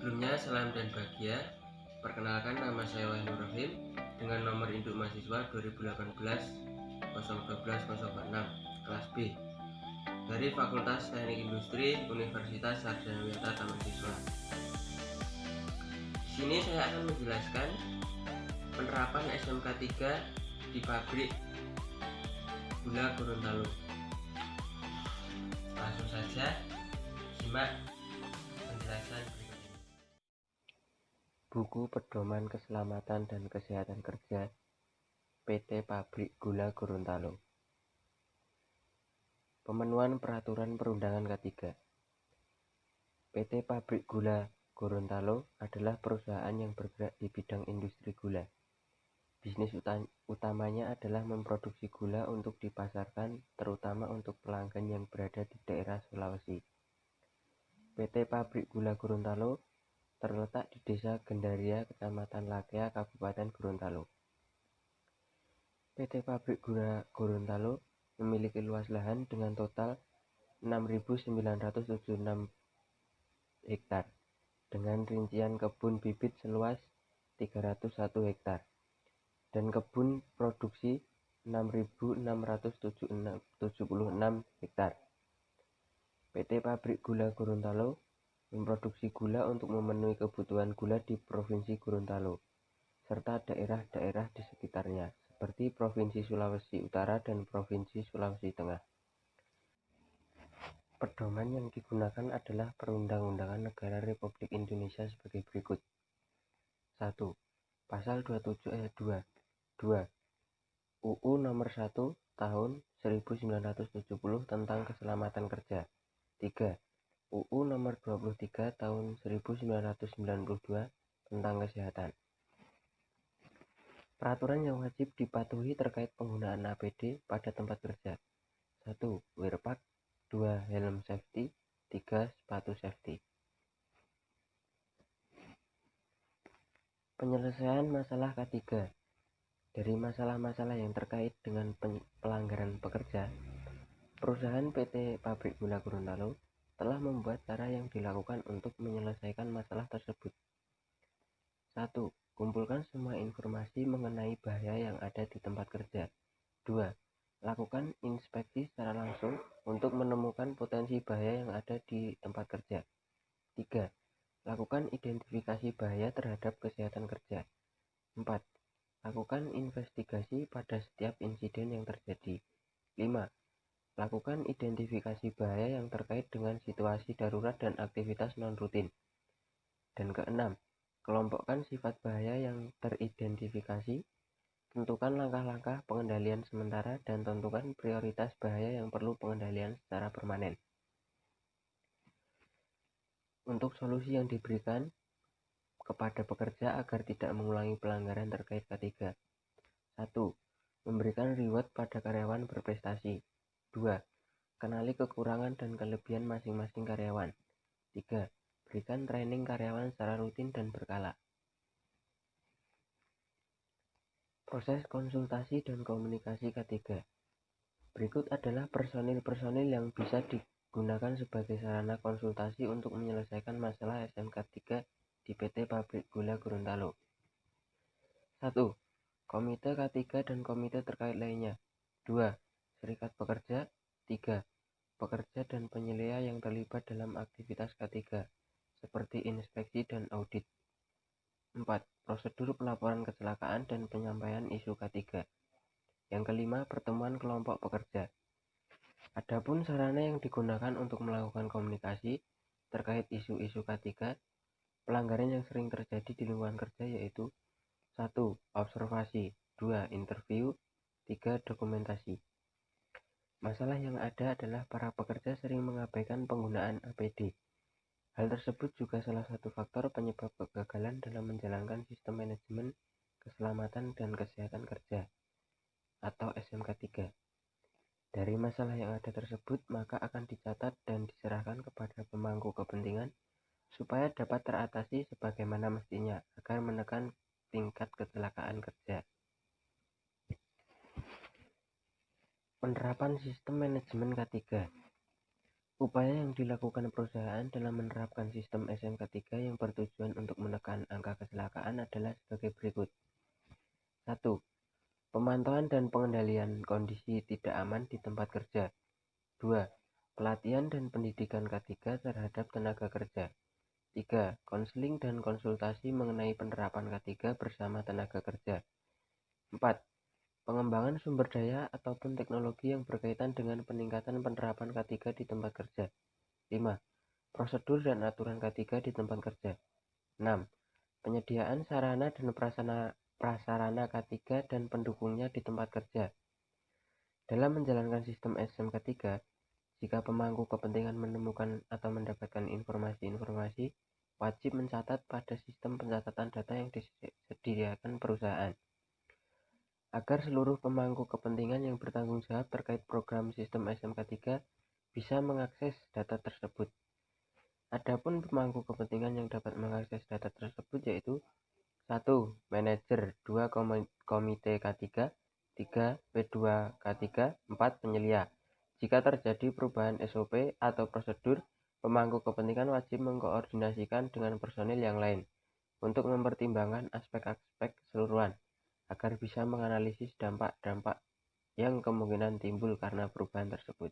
Sebelumnya, salam dan bahagia. Perkenalkan, nama saya Wahyul Rahim dengan nomor induk mahasiswa 2018 012 kelas B dari Fakultas Teknik Industri Universitas Sarjana Wiyata Taman-Siswa. Di sini saya akan menjelaskan penerapan SMK 3 di pabrik gula Gorontalo. Langsung saja simak penjelasan berikut ini. Buku Pedoman Keselamatan dan Kesehatan Kerja PT Pabrik Gula Gorontalo. Pemenuhan Peraturan Perundangan ketiga. PT Pabrik Gula Gorontalo adalah perusahaan yang bergerak di bidang industri gula. Bisnis utamanya adalah memproduksi gula untuk dipasarkan, terutama untuk pelanggan yang berada di daerah Sulawesi. PT Pabrik Gula Gorontalo terletak di Desa Gendaria, Kecamatan Lakea, Kabupaten Gorontalo. PT Pabrik Gula Gorontalo memiliki luas lahan dengan total 6.976 hektar, dengan rincian kebun bibit seluas 301 hektar, dan kebun produksi 6.676 hektar. PT Pabrik Gula Gorontalo memproduksi gula untuk memenuhi kebutuhan gula di Provinsi Gorontalo, serta daerah-daerah di sekitarnya, seperti Provinsi Sulawesi Utara dan Provinsi Sulawesi Tengah. Pedoman yang digunakan adalah Perundang-undangan Negara Republik Indonesia sebagai berikut. 1. Pasal 27 ayat 2. 2. UU Nomor 1 Tahun 1970 tentang Keselamatan Kerja. 3. UU Nomor 23 Tahun 1992 tentang Kesehatan. Peraturan yang wajib dipatuhi terkait penggunaan APD pada tempat kerja. 1. Wearpack. 2. Helm safety. 3. Sepatu safety. Penyelesaian masalah ketiga. Dari masalah-masalah yang terkait dengan pelanggaran pekerja, perusahaan PT Pabrik Gula Gorontalo telah membuat cara yang dilakukan untuk menyelesaikan masalah tersebut. 1. Kumpulkan semua informasi mengenai bahaya yang ada di tempat kerja. 2. Lakukan inspeksi secara langsung untuk menemukan potensi bahaya yang ada di tempat kerja. 3. Lakukan identifikasi bahaya terhadap kesehatan kerja. 4. Lakukan investigasi pada setiap insiden yang terjadi. 5. Lakukan identifikasi bahaya yang terkait dengan situasi darurat dan aktivitas non-rutin. Dan keenam, kelompokkan sifat bahaya yang teridentifikasi, tentukan langkah-langkah pengendalian sementara, dan tentukan prioritas bahaya yang perlu pengendalian secara permanen. Untuk solusi yang diberikan kepada pekerja agar tidak mengulangi pelanggaran terkait ketiga. 1. Memberikan reward pada karyawan berprestasi. 2. Kenali kekurangan dan kelebihan masing-masing karyawan. 3. Berikan training karyawan secara rutin dan berkala. Proses konsultasi dan komunikasi ketiga. Berikut adalah personil-personil yang bisa digunakan sebagai sarana konsultasi untuk menyelesaikan masalah SMK 3 di PT Pabrik Gula Gorontalo. 1. Komite K3 dan komite terkait lainnya. 2. Serikat pekerja. 3. Pekerja dan penyelia yang terlibat dalam aktivitas K3, seperti inspeksi dan audit. 4. Prosedur pelaporan kecelakaan dan penyampaian isu K3. Yang kelima, pertemuan kelompok pekerja. Adapun sarana yang digunakan untuk melakukan komunikasi terkait isu-isu K3, pelanggaran yang sering terjadi di lingkungan kerja yaitu 1. Observasi. 2. Interview. 3. Dokumentasi. Masalah yang ada adalah para pekerja sering mengabaikan penggunaan APD. Hal tersebut juga salah satu faktor penyebab kegagalan dalam menjalankan sistem manajemen keselamatan dan kesehatan kerja atau SMK 3. Dari masalah yang ada tersebut, maka akan dicatat dan diserahkan kepada pemangku kepentingan supaya dapat teratasi sebagaimana mestinya agar menekan tingkat kecelakaan kerja. Penerapan sistem manajemen K3. Upaya yang dilakukan perusahaan dalam menerapkan sistem SMK3 yang bertujuan untuk menekan angka kecelakaan adalah sebagai berikut. 1. Pemantauan dan pengendalian kondisi tidak aman di tempat kerja. 2. Pelatihan dan pendidikan K3 terhadap tenaga kerja. 3. Konseling dan konsultasi mengenai penerapan K3 bersama tenaga kerja. 4. Pengembangan sumber daya ataupun teknologi yang berkaitan dengan peningkatan penerapan K3 di tempat kerja. 5. Prosedur dan aturan K3 di tempat kerja. 6. Penyediaan sarana dan prasarana K3 dan pendukungnya di tempat kerja. Dalam menjalankan sistem SMK3, jika pemangku kepentingan menemukan atau mendapatkan informasi-informasi, wajib mencatat pada sistem pencatatan data yang disediakan perusahaan. Agar seluruh pemangku kepentingan yang bertanggung jawab terkait program sistem SMK3 bisa mengakses data tersebut. Adapun pemangku kepentingan yang dapat mengakses data tersebut yaitu 1. Manajer, 2. Komite K3, 3. P2 K3, 4. Penyelia. Jika terjadi perubahan SOP atau prosedur, pemangku kepentingan wajib mengkoordinasikan dengan personil yang lain untuk mempertimbangkan aspek-aspek keseluruhan agar bisa menganalisis dampak-dampak yang kemungkinan timbul karena perubahan tersebut.